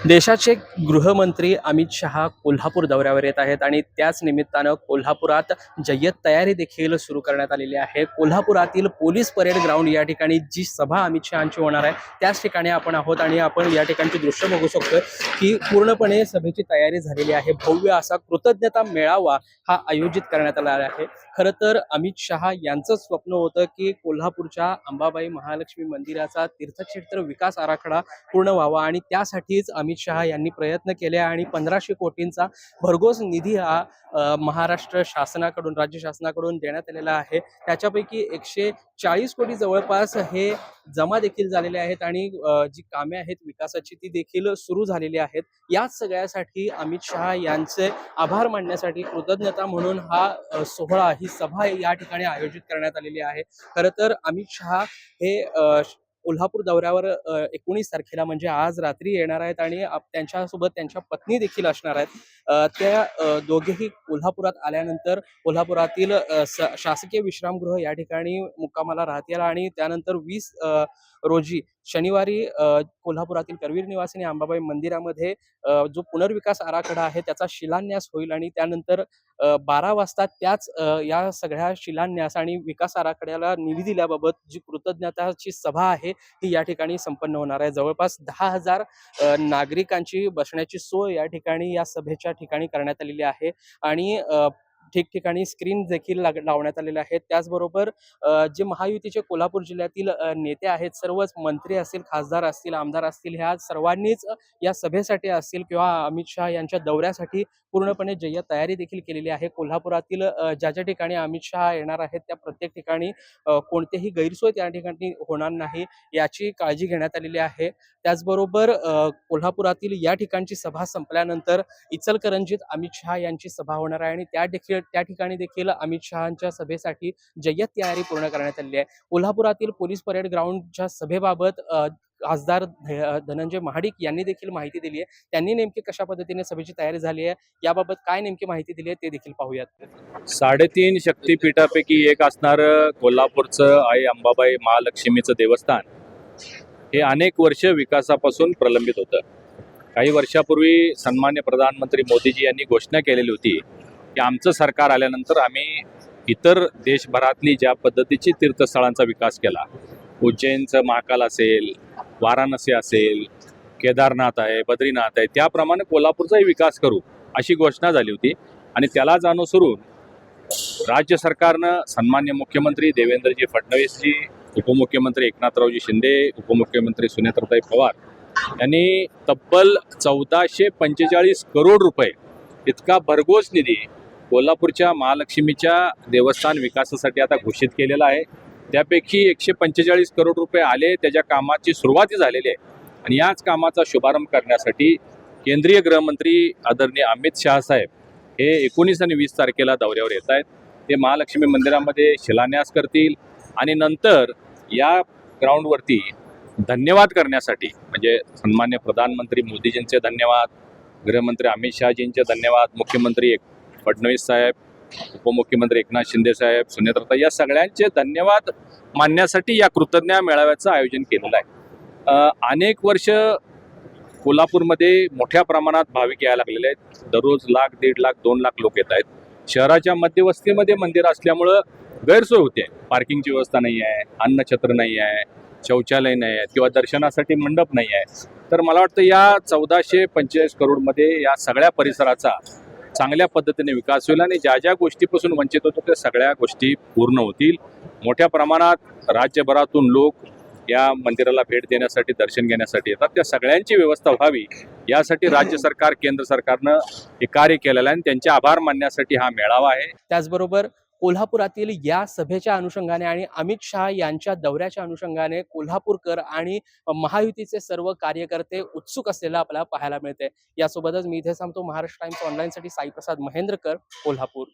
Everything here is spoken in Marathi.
देशाचे गृहमंत्री अमित शहा कोल्हापूर दौऱ्यावर येत आहेत आणि त्याच निमित्तानं कोल्हापुरात जय्यत तयारी देखील सुरू करण्यात आलेली आहे। कोल्हापुरातील पोलीस परेड ग्राउंड या ठिकाणी जी सभा अमित शहांची होणार आहे त्याच ठिकाणी आपण आहोत आणि आपण या ठिकाणची दृश्य बघू शकतो की पूर्णपणे सभेची तयारी झालेली आहे। भव्य असा कृतज्ञता मेळावा हा आयोजित करण्यात आला आहे। खरं तर अमित शहा यांचं स्वप्न होतं की कोल्हापूरच्या अंबाबाई महालक्ष्मी मंदिराचा तीर्थक्षेत्र विकास आराखडा पूर्ण व्हावा आणि त्यासाठीच अमित शहा यांनी प्रयत्न केले आणि 1500 कोटींचा भरघोस निधी हा महाराष्ट्र शासनाकडून राज्य शासनाकडून देण्यात आलेला आहे। त्याच्यापैकी 140 कोटी जवळपास हे जमा देखील झालेले आहेत आणि जी कामे आहेत विकासाची ती देखील सुरू झालेली आहेत। याच सगळ्यासाठी अमित शहा यांचे आभार मानण्यासाठी कृतज्ञता म्हणून हा सोहळा ही सभा या ठिकाणी आयोजित करण्यात आलेली आहे। खरं तर अमित शहा हे कोल्हापूर दौऱ्यावर 19 तारखेला म्हणजे आज रात्री येणार आहेत आणि त्यांच्यासोबत त्यांच्या पत्नी देखील असणार आहेत। त्या दोघेही कोल्हापुरात आल्यानंतर कोल्हापुरातील शासकीय विश्रामगृह या ठिकाणी मुक्कामाला राहतील आणि त्यानंतर 20 रोजी शनिवारी कोल्हापुरातील करवीर निवासिनी अंबाबाई मंदिरामध्ये जो पुनर्विकास आराखडा आहे त्याचा शिलान्यास होईल आणि त्यानंतर 12 वाजता त्याच या सगळ्या शिलान्यास आणि विकास आराखड्याला निधी दिल्याबाबत जी कृतज्ञताची सभा आहे ही या ठिकाणी संपन्न होणार आहे। जवळपास 10,000 नागरिकांची बसण्याची सोय या ठिकाणी या सभेच्या ठिकाणी करण्यात आलेली आहे आणि ठिकठिकाणी स्क्रीन देखील लावण्यात आलेले आहेत। त्याचबरोबर जे महायुतीचे कोल्हापूर जिल्ह्यातील नेते आहेत सर्वच मंत्री असतील, खासदार असतील, आमदार असतील, ह्या सर्वांनीच या सभेसाठी असतील किंवा अमित शहा यांच्या दौऱ्यासाठी पूर्णपणे जय्यत तयारी देखील केलेली आहे। कोल्हापुरातील ज्या ज्या ठिकाणी अमित शहा येणार आहेत त्या प्रत्येक ठिकाणी कोणतेही गैरसोय त्या ठिकाणी होणार नाही याची काळजी घेण्यात आलेली आहे। त्याचबरोबर कोल्हापुरातील या ठिकाणची सभा संपल्यानंतर इचलकरंजीत अमित शहा यांची सभा होणार आहे आणि त्या ठिकाणी देखील अमित शहांच्या सभेसाठी जय्यत तयारी पूर्ण करण्यात आलेली आहे। कोल्हापुरातील पोलीस परेड ग्राउंडच्या सभेबाबत खासदार धनंजय महाडिक यांनी देखील माहिती दिली आहे। त्यांनी नेमकी कशा पद्धतीने सभेची तयारी झाली आहे याबाबत काय नेमकी माहिती दिली आहे ते देखील पाहूयात। 3.5 शक्तीपीठापैकी एक असणारं कोल्हापूरचं आई अंबाबाई महालक्ष्मीचं देवस्थान हे अनेक वर्ष विकासापासून प्रलंबित होतं। काही वर्षापूर्वी सन्मान्य प्रधानमंत्री मोदीजी यांनी घोषणा केलेली होती की आमचं सरकार आल्यानंतर आम्ही इतर देशभरातली ज्या पद्धतीची तीर्थस्थळांचा विकास केला, उज्जैनचं महाकाल असेल, वाराणसी असेल, केदारनाथ आहे, बद्रीनाथ आहे, त्याप्रमाणे कोल्हापूरचाही विकास करू अशी घोषणा झाली होती आणि त्यालाच अनुसरून राज्य सरकारनं सन्मान्य मुख्यमंत्री देवेंद्रजी फडणवीसजी, उपमुख्यमंत्री एकनाथरावजी शिंदे, उपमुख्यमंत्री सुनेत्राताई पवार यांनी तब्बल 1445 करोड रुपये इतका भरघोस निधी कोल्हापूरच्या महालक्ष्मीच्या देवस्थान विकासासाठी आता घोषित केलेला आहे। त्यापैकी 145 करोड रुपये आले, त्याच्या कामाची सुरुवाती झालेली आहे आणि याच कामाचा शुभारंभ करण्यासाठी केंद्रीय गृहमंत्री आदरणीय अमित शहा साहेब हे 19 आणि 20 तारखेला दौऱ्यावर येत आहेत। ते महालक्ष्मी मंदिरामध्ये शिलान्यास करतील आणि नंतर या ग्राउंडवरती धन्यवाद करण्यासाठी म्हणजे सन्मान्य प्रधानमंत्री मोदीजींचे धन्यवाद, गृहमंत्री अमित शहाजींचे धन्यवाद, मुख्यमंत्री फडणवीस साहेब, उपमुख्यमंत्री एकनाथ शिंदे साहेब, सुनेत्राताई या सगळ्यांचे धन्यवाद मानण्यासाठी या कृतज्ञता मेळाव्याचं आयोजन केलेलं आहे। अनेक वर्ष कोल्हापूरमध्ये मोठ्या प्रमाणात भाविक यायला लागलेले आहेत। दररोज 1,00,000, 1,50,000, 2,00,000 लोक येत आहेत। शहराच्या मध्यवस्तीमध्ये मंदिर असल्यामुळं गैरसोय होते, पार्किंगची व्यवस्था नाही आहे, अन्नछत्र नाही आहे, शौचालय नाही आहे किंवा दर्शनासाठी मंडप नाही आहे। तर मला वाटतं या 1445 करोडमध्ये या सगळ्या परिसराचा चांगल्या पद्धतीने विकास होईल आणि ज्या ज्या गोष्टीपासून वंचित होतो त्या सगळ्या गोष्टी पूर्ण होतील। मोठ्या प्रमाणात राज्यभरातून लोक या मंदिराला भेट देण्यासाठी, दर्शन घेण्यासाठी येतात। त्या सगळ्यांची व्यवस्था व्हावी यासाठी राज्य सरकार, केंद्र सरकारनं हे कार्य केलेलं आहे आणि त्यांचे आभार मानण्यासाठी हा मेळावा आहे। त्याचबरोबर कोल्हापुरातील या सभेच्या अनुषंगाने आणि अमित शहा यांच्या दौऱ्याच्या अनुषंगाने कोल्हापूरकर आणि महायुतीचे सर्व कार्यकर्ते उत्सुक असलेलं आपल्याला पाहायला मिळते। यासोबतच मी इथे सांगतो महाराष्ट्र टाइम्स ऑनलाईनसाठी साईप्रसाद महेंद्रकर, कोल्हापूर।